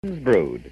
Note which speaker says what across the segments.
Speaker 1: Brood.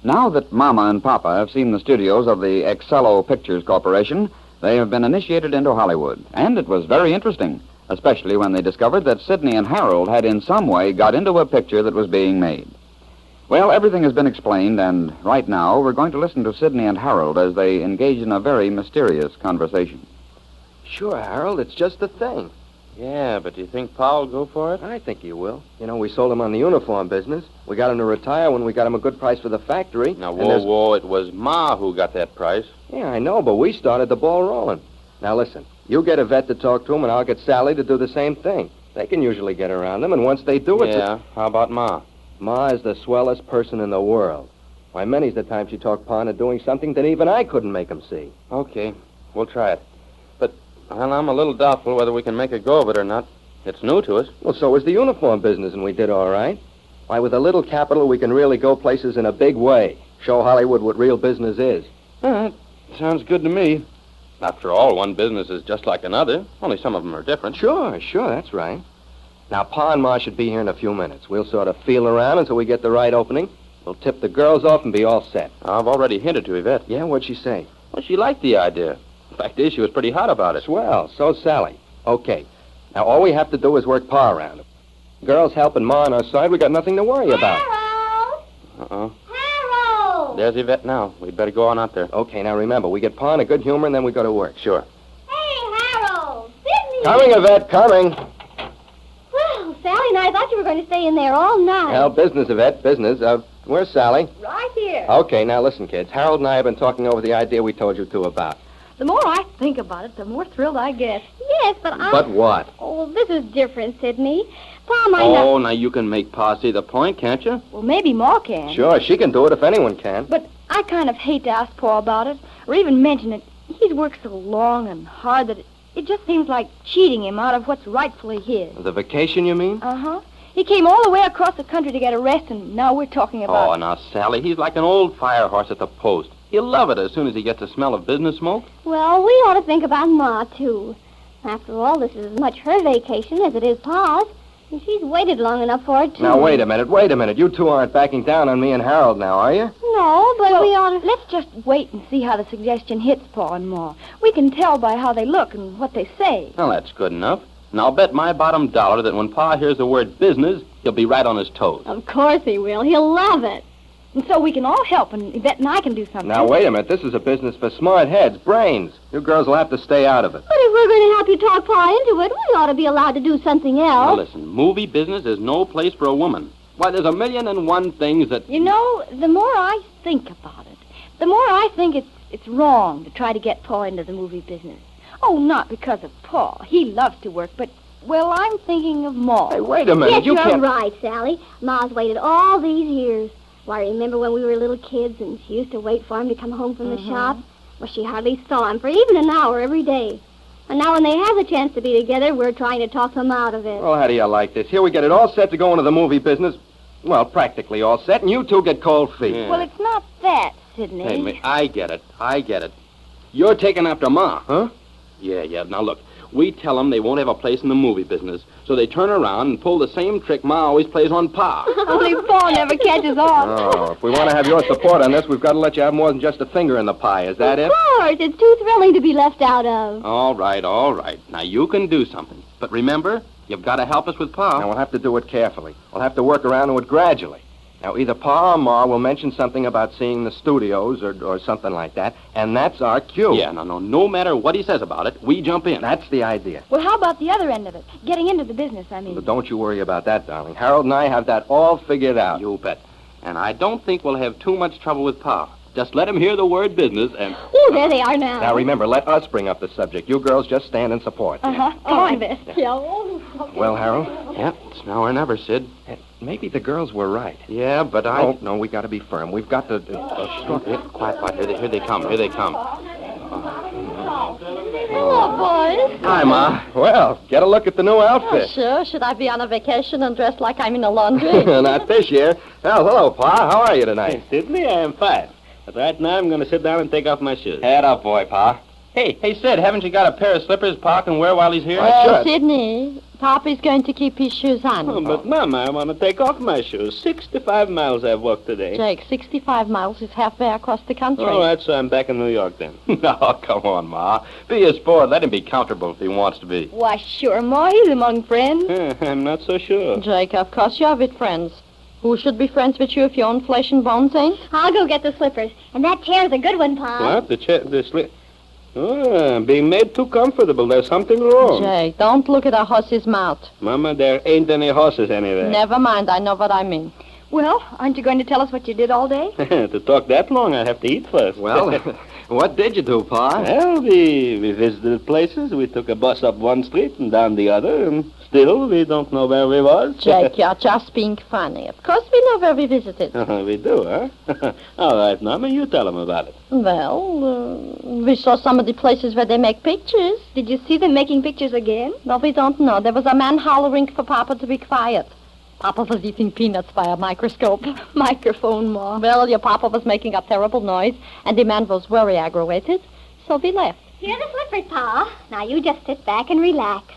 Speaker 1: Now that Mama and Papa have seen the studios of the Excello Pictures Corporation, they have been initiated into Hollywood. And it was very interesting, especially when they discovered that Sidney and Harold had in some way got into a picture that was being made. Well, everything has been explained, and right now we're going to listen to Sidney and Harold as they engage in a very mysterious conversation.
Speaker 2: Sure, Harold, it's just the thing.
Speaker 3: Yeah, but do you think Pa will go for it?
Speaker 2: I think he will. You know, we sold him on the uniform business. We got him to retire when we got him a good price for the factory.
Speaker 3: Now, whoa, it was Ma who got that price.
Speaker 2: Yeah, I know, but we started the ball rolling. Now, listen, you get a vet to talk to him, and I'll get Sally to do the same thing. They can usually get around him, and once they do it...
Speaker 3: Yeah, how about Ma?
Speaker 2: Ma is the swellest person in the world. Why, many's the time she talked Pa into doing something that even I couldn't make him see.
Speaker 3: Okay, we'll try it. But, well, I'm a little doubtful whether we can make a go of it or not. It's new to us.
Speaker 2: Well, so is the uniform business, and we did all right. Why, with a little capital, we can really go places in a big way. Show Hollywood what real business is.
Speaker 3: Sounds good to me. After all, one business is just like another. Only some of them are different.
Speaker 2: Sure, that's right. Now, Pa and Ma should be here in a few minutes. We'll sort of feel around until we get the right opening. We'll tip the girls off and be all set.
Speaker 3: I've already hinted to Yvette.
Speaker 2: Yeah, what'd she say?
Speaker 3: Well, she liked the idea. The fact is, she was pretty hot about it.
Speaker 2: Swell, so's Sally. Okay. Now, all we have to do is work Pa around. Girls helping Ma on our side, we got nothing to worry about.
Speaker 4: Harold!
Speaker 3: Uh-oh.
Speaker 4: Harold!
Speaker 3: There's Yvette now. We'd better go on out there.
Speaker 2: Okay, now remember, we get Pa in a good humor and then we go to work.
Speaker 3: Sure.
Speaker 4: Hey, Harold! Sidney!
Speaker 2: Coming, Yvette, coming.
Speaker 4: Well, Sally and I thought you were going to stay in there all night.
Speaker 2: Well, business, Yvette, business. Where's Sally?
Speaker 4: Right here.
Speaker 2: Okay, now listen, kids. Harold and I have been talking over the idea we told you two about.
Speaker 5: The more I think about it, the more thrilled I get.
Speaker 4: Yes, but
Speaker 2: But what?
Speaker 4: Oh, this is different, Sidney. Pa might not...
Speaker 3: Oh, now you can make Pa see the point, can't you?
Speaker 5: Well, maybe Ma can.
Speaker 2: Sure, she can do it if anyone can.
Speaker 5: But I kind of hate to ask Pa about it, or even mention it. He's worked so long and hard that it just seems like cheating him out of what's rightfully his.
Speaker 2: The vacation, you mean?
Speaker 5: Uh-huh. He came all the way across the country to get a rest, and now we're talking about...
Speaker 3: Oh, now, Sally, he's like an old fire horse at the post. He'll love it as soon as he gets a smell of business smoke.
Speaker 4: Well, we ought to think about Ma, too. After all, this is as much her vacation as it is Pa's. And she's waited long enough for it, too.
Speaker 2: Now, wait a minute. You two aren't backing down on me and Harold now, are you?
Speaker 4: No, but we ought to...
Speaker 5: Let's just wait and see how the suggestion hits Pa and Ma. We can tell by how they look and what they say.
Speaker 3: Well, that's good enough. And I'll bet my bottom dollar that when Pa hears the word business, he'll be right on his toes.
Speaker 5: Of course he will. He'll love it. And so we can all help, and Yvette and I can do something.
Speaker 2: Now, wait a minute. This is a business for smart heads, brains. You girls will have to stay out of it.
Speaker 4: But if we're going to help you talk Pa into it, we ought to be allowed to do something
Speaker 3: Now,
Speaker 4: else.
Speaker 3: listen, movie business is no place for a woman. Why, there's 1,000,001 things that...
Speaker 5: You know, the more I think about it, the more I think it's wrong to try to get Pa into the movie business. Oh, not because of Pa. He loves to work, but, well, I'm thinking of Ma.
Speaker 2: Hey, wait a minute.
Speaker 4: Yes,
Speaker 2: You
Speaker 4: you're
Speaker 2: can't...
Speaker 4: right, Sally. Ma's waited all these years. Why, remember when we were little kids and she used to wait for him to come home from the shop? Well, she hardly saw him for even an hour every day. And now when they have the chance to be together, we're trying to talk them out of it.
Speaker 2: Well, how do you like this? Here we get it all set to go into the movie business. Well, practically all set, and you two get cold feet.
Speaker 3: Yeah.
Speaker 5: Well, it's not that, Sidney.
Speaker 3: Hey, I get it. You're taking after Ma.
Speaker 2: Huh?
Speaker 3: Yeah. Now, look, we tell them they won't have a place in the movie business, so they turn around and pull the same trick Ma always plays on Pa.
Speaker 5: Only Pa never catches on.
Speaker 2: Oh, if we want to have your support on this, we've got to let you have more than just a finger in the pie. Is that it?
Speaker 4: Of course. It's too thrilling to be left out of.
Speaker 3: All right. Now, you can do something. But remember, you've got to help us with Pa.
Speaker 2: Now, we'll have to do it carefully. We'll have to work around to it gradually. Now, either Pa or Ma will mention something about seeing the studios or something like that, and that's our cue.
Speaker 3: Yeah, no matter what he says about it, we jump in.
Speaker 2: That's the idea.
Speaker 5: Well, how about the other end of it? Getting into the business, I mean.
Speaker 2: But don't you worry about that, darling. Harold and I have that all figured out.
Speaker 3: You bet. And I don't think we'll have too much trouble with Pa. Just let him hear the word business and...
Speaker 4: Oh, there they are now.
Speaker 2: Now, remember, let us bring up the subject. You girls just stand in support.
Speaker 5: Uh-huh. Come on, Beth.
Speaker 4: Yeah.
Speaker 2: Well, Harold?
Speaker 3: Yeah, it's now or never, Sid.
Speaker 2: Maybe the girls were right.
Speaker 3: Yeah, but I...
Speaker 2: Oh, no, we got to be firm. We've got to...
Speaker 3: Quiet. Here they come.
Speaker 6: Hello, boys.
Speaker 2: Hi, Ma. Well, get a look at the new
Speaker 6: Oh,
Speaker 2: outfit.
Speaker 6: sure. Should I be on a vacation and dressed like I'm in a laundry?
Speaker 2: Not this year. Well, hello, Pa. How are you tonight?
Speaker 3: Sidney, I am fine. But right now I'm going to sit down and take off my shoes.
Speaker 2: Head up, boy, Pa.
Speaker 3: Hey, Sid, haven't you got a pair of slippers Pa can wear while he's here?
Speaker 6: Sidney, Papa's going to keep his shoes on.
Speaker 3: Oh, but, Mama, I want to take off my shoes. 65 miles I've walked today.
Speaker 6: Jake, 65 miles is halfway across the country.
Speaker 3: Oh, that's why I'm back in New York then.
Speaker 2: No, come on, Ma. Be a sport. Let him be comfortable if he wants to be.
Speaker 5: Why, sure, Ma. He's among friends.
Speaker 3: I'm not so sure.
Speaker 6: Jake, of course you're with friends. Who should be friends with you if your own flesh and bones ain't?
Speaker 4: I'll go get the slippers. And that chair's a good one, Pa.
Speaker 3: What? The slip? Oh, I'm being made too comfortable. There's something wrong.
Speaker 6: Jake, don't look at a horse's mouth.
Speaker 3: Mama, there ain't any horses anywhere.
Speaker 6: Never mind, I know what I mean.
Speaker 5: Well, aren't you going to tell us what you did all day?
Speaker 3: To talk that long, I have to eat first.
Speaker 2: Well, what did you do, Pa?
Speaker 3: Well, we visited places. We took a bus up one street and down the other, and still we don't know where we was.
Speaker 6: Jake, you're just being funny. Of course we know where we visited.
Speaker 3: We do, huh? All right, Mama, you tell them about it.
Speaker 6: Well, we saw some of the places where they make pictures.
Speaker 5: Did you see them making pictures again?
Speaker 6: No, we don't know. There was a man hollering for Papa to be quiet. Papa was eating peanuts by a microscope.
Speaker 5: Microphone, Ma.
Speaker 6: Well, your Papa was making a terrible noise, and the man was very aggravated, so we left.
Speaker 4: Here are the slippers, Pa. Now you just sit back and relax.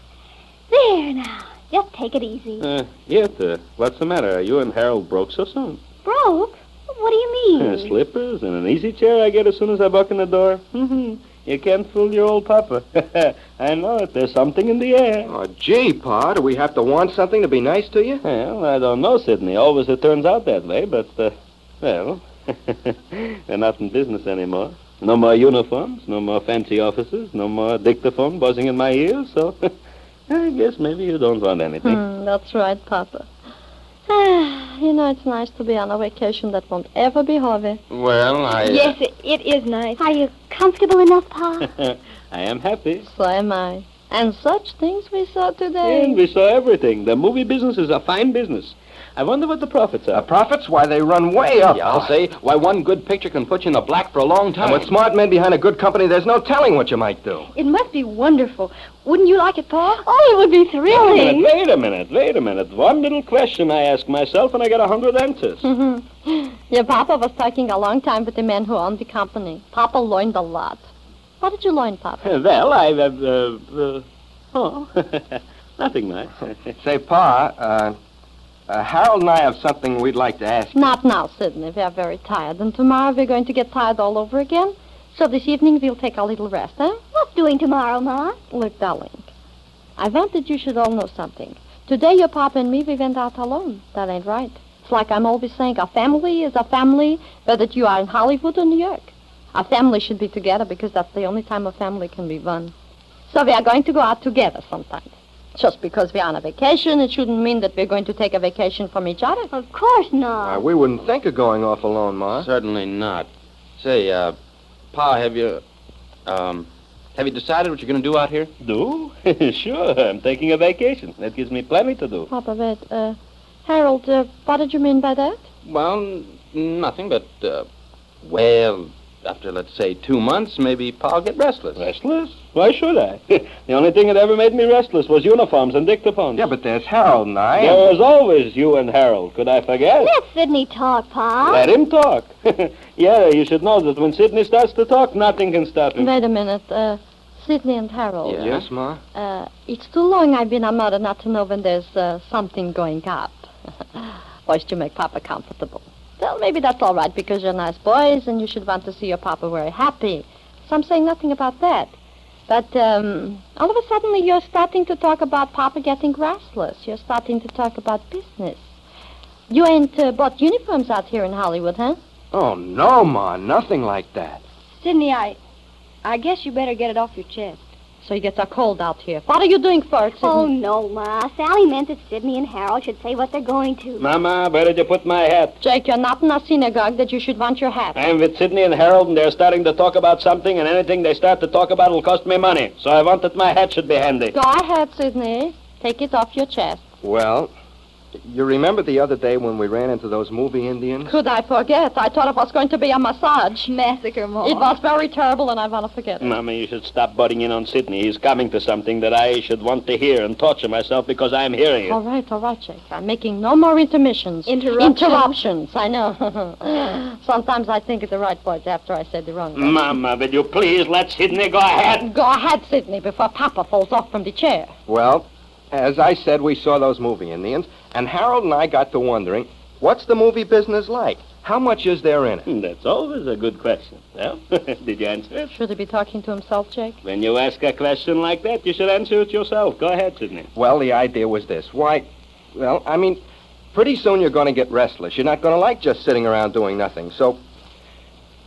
Speaker 4: There, now. Just take it easy.
Speaker 3: Yetta, what's the matter? Are you and Harold broke so soon?
Speaker 4: Broke? What do you mean?
Speaker 3: Slippers and an easy chair I get as soon as I walk in the door. You can't fool your old papa. I know it. There's something in the air.
Speaker 2: Oh, gee, Pa, do we have to want something to be nice to you?
Speaker 3: Well, I don't know, Sidney. Always it turns out that way, but, well, we're not in business anymore. No more uniforms, no more fancy offices, no more dictaphone buzzing in my ears, so I guess maybe you don't want anything.
Speaker 6: That's right, Papa. You know, it's nice to be on a vacation that won't ever be Harvey.
Speaker 3: Well,
Speaker 5: Yes, it is nice.
Speaker 4: Are you comfortable enough, Pa?
Speaker 3: I am happy.
Speaker 6: So am I. And such things we saw today.
Speaker 3: And we saw everything. The movie business is a fine business. I wonder what the profits are.
Speaker 2: Profits? Why, they run way up.
Speaker 3: Yeah, I'll say, why, one good picture can put you in the black for a long time.
Speaker 2: And with smart men behind a good company, there's no telling what you might do.
Speaker 5: It must be wonderful. Wouldn't you like it, Pa?
Speaker 4: Oh, it would be thrilling.
Speaker 3: Wait a minute. One little question I ask myself, and I get 100 answers.
Speaker 6: Your Papa was talking a long time with the man who owned the company. Papa learned a lot. What did you learn, Papa?
Speaker 3: Well, nothing much.
Speaker 2: Say, Pa, Harold and I have something we'd like to ask you.
Speaker 6: Not now, Sidney. We are very tired. And tomorrow we're going to get tired all over again. So this evening we'll take a little rest, huh?
Speaker 4: What's doing tomorrow, Ma?
Speaker 6: Look, darling, I wanted you should all know something. Today your Papa and me, we went out alone. That ain't right. It's like I'm always saying, a family is a family, whether you are in Hollywood or New York. A family should be together because that's the only time a family can be one. So we are going to go out together sometimes. Just because we're on a vacation, it shouldn't mean that we're going to take a vacation from each other.
Speaker 4: Of course not.
Speaker 2: We wouldn't think of going off alone, Ma.
Speaker 3: Certainly not. Say, Pa, have you decided what you're going to do out here? Do? Sure, I'm taking a vacation. That gives me plenty to do.
Speaker 6: Papa, wait, Harold, what did you mean by that?
Speaker 3: Well, nothing but, well, after, let's say, 2 months, maybe Pa'll get restless. Restless? Why should I? The only thing that ever made me restless was uniforms and dictaphones.
Speaker 2: Yeah, but there's Harold and I.
Speaker 3: There's always you and Harold. Could I forget?
Speaker 4: Let Sidney talk, Pa.
Speaker 3: Let him talk. Yeah, you should know that when Sidney starts to talk, nothing can stop him.
Speaker 6: Wait a minute, Sidney and Harold.
Speaker 2: Yeah. Yes, Ma?
Speaker 6: It's too long I've been a mother not to know when there's something going up. Boys to make Papa comfortable. Well, maybe that's all right because you're nice boys and you should want to see your Papa very happy. So I'm saying nothing about that. But all of a sudden you're starting to talk about Papa getting restless. You're starting to talk about business. You ain't bought uniforms out here in Hollywood, huh?
Speaker 2: Oh, no, Ma. Nothing like that.
Speaker 5: Sidney, I guess you better get it off your chest.
Speaker 6: So you get a cold out here. What are you doing for it, Sidney?
Speaker 4: Oh, no, Ma. Sally meant that Sidney and Harold should say what they're going to.
Speaker 3: Mama, where did you put my hat?
Speaker 6: Jake, you're not in a synagogue that you should want your hat.
Speaker 3: I'm with Sidney and Harold, and they're starting to talk about something, and anything they start to talk about will cost me money. So I want that my hat should be handy.
Speaker 6: Go ahead, Sidney. Take it off your chest.
Speaker 2: Well, you remember the other day when we ran into those movie Indians?
Speaker 6: Could I forget? I thought it was going to be a massage.
Speaker 5: Massacre, Ma.
Speaker 6: It was very terrible, and I want to forget it.
Speaker 3: Mama, you should stop butting in on Sidney. He's coming to something that I should want to hear and torture myself because I'm hearing it.
Speaker 6: All right, Jake. I'm making no more intermissions. Interruptions, I know. Sometimes I think of the right words after I said the wrong ones.
Speaker 3: Mama, will you please let Sidney go ahead?
Speaker 6: Go ahead, Sidney, before Papa falls off from the chair.
Speaker 2: Well, as I said, we saw those movie Indians, and Harold and I got to wondering, what's the movie business like? How much is there in it?
Speaker 3: That's always a good question. Well, did you answer it?
Speaker 6: Should he be talking to himself, Jake?
Speaker 3: When you ask a question like that, you should answer it yourself. Go ahead, Sidney.
Speaker 2: Well, the idea was this. Pretty soon you're going to get restless. You're not going to like just sitting around doing nothing. So,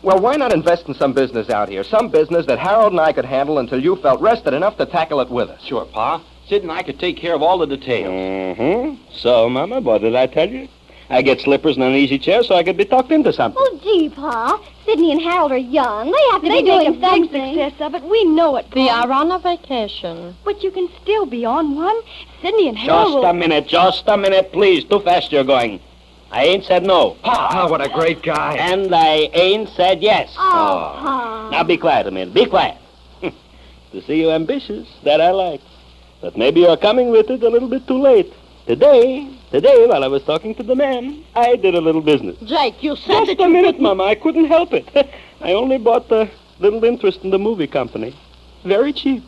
Speaker 2: well, why not invest in some business out here? Some business that Harold and I could handle until you felt rested enough to tackle it with us.
Speaker 7: Sure, Pa. Sid and I could take care of all the details.
Speaker 3: Mm-hmm. So, Mama, what did I tell you? I get slippers and an easy chair so I could be talked into something.
Speaker 4: Oh, gee, Pa. Sidney and Harold are young. They have to
Speaker 5: They
Speaker 4: be
Speaker 5: make a
Speaker 4: doing
Speaker 5: big
Speaker 4: something.
Speaker 5: success of it. We know it,
Speaker 6: They
Speaker 5: Pa.
Speaker 6: are on a vacation.
Speaker 5: But you can still be on one. Sidney and Harold
Speaker 3: Just a minute, please. Too fast you're going. I ain't said no.
Speaker 2: Pa, what a great guy.
Speaker 3: And I ain't said yes.
Speaker 4: Oh, Pa.
Speaker 3: Now be quiet a minute. Be quiet. To see you ambitious, that I like. But maybe you're coming with it a little bit too late. Today, while I was talking to the man, I did a little business.
Speaker 6: Jake, you said
Speaker 3: Just a minute, Mama. I couldn't help it. I only bought a little interest in the movie company. Very cheap.